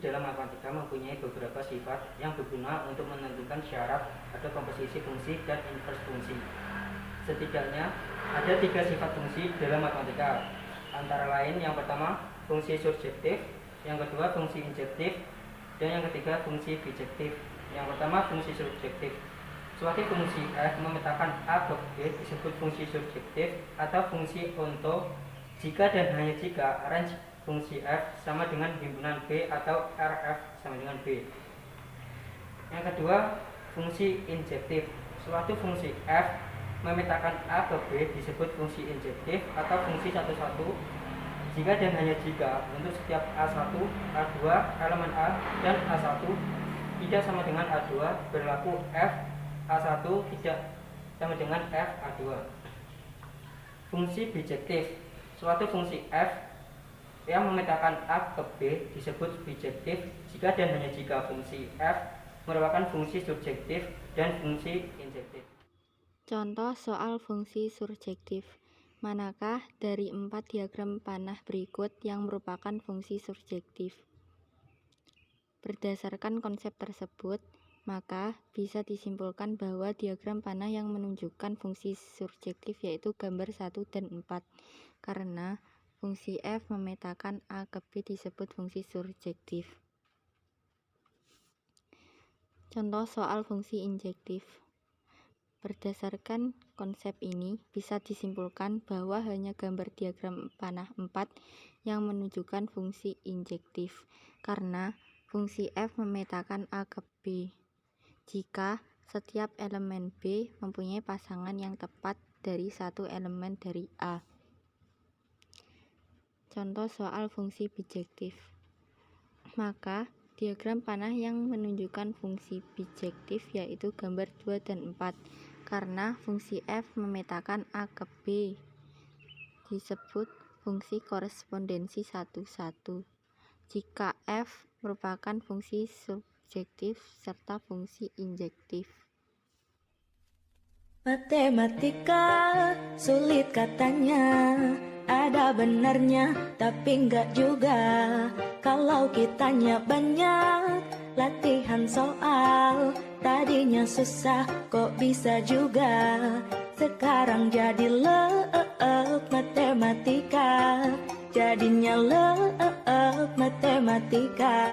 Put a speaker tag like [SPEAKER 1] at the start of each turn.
[SPEAKER 1] dalam matematika mempunyai beberapa sifat yang berguna untuk menentukan syarat atau komposisi fungsi dan invers fungsi. Setidaknya ada 3 sifat fungsi dalam matematika, antara lain yang pertama fungsi surjektif, yang kedua fungsi injektif, dan yang ketiga fungsi bijektif. Yang pertama fungsi surjektif. Suatu fungsi f memetakan a ke b disebut fungsi surjektif atau fungsi onto jika dan hanya jika range fungsi f sama dengan himpunan b atau Rf sama dengan b. Yang kedua fungsi injektif. Suatu fungsi f memetakan a ke b disebut fungsi injektif atau fungsi satu-satu jika dan hanya jika untuk setiap A1, A2, elemen A dan A1 tidak sama dengan A2 berlaku f A1 tidak sama dengan f A2. Fungsi bijektif. Suatu fungsi f yang memetakan a ke b disebut bijektif jika dan hanya jika fungsi f merupakan fungsi surjektif dan fungsi injektif.
[SPEAKER 2] Contoh soal fungsi surjektif. Manakah dari 4 diagram panah berikut yang merupakan fungsi surjektif? Berdasarkan konsep tersebut, maka bisa disimpulkan bahwa diagram panah yang menunjukkan fungsi surjektif yaitu gambar 1 dan 4, karena fungsi f memetakan a ke b disebut fungsi surjektif. Contoh soal fungsi injektif. Berdasarkan konsep ini, bisa disimpulkan bahwa hanya gambar diagram panah 4 yang menunjukkan fungsi injektif, karena fungsi f memetakan a ke b jika setiap elemen b mempunyai pasangan yang tepat dari satu elemen dari a. Contoh soal fungsi bijektif. Maka diagram panah yang menunjukkan fungsi bijektif yaitu gambar 2 dan 4, karena fungsi f memetakan a ke b disebut fungsi korespondensi 1,1 jika f merupakan fungsi surjektif serta fungsi injektif.
[SPEAKER 3] Matematika sulit katanya, ada benarnya tapi enggak juga. Kalau kitanya banyak latihan soal, tadinya susah kok bisa juga. Sekarang jadi lep matematika, jadinya lep matematika.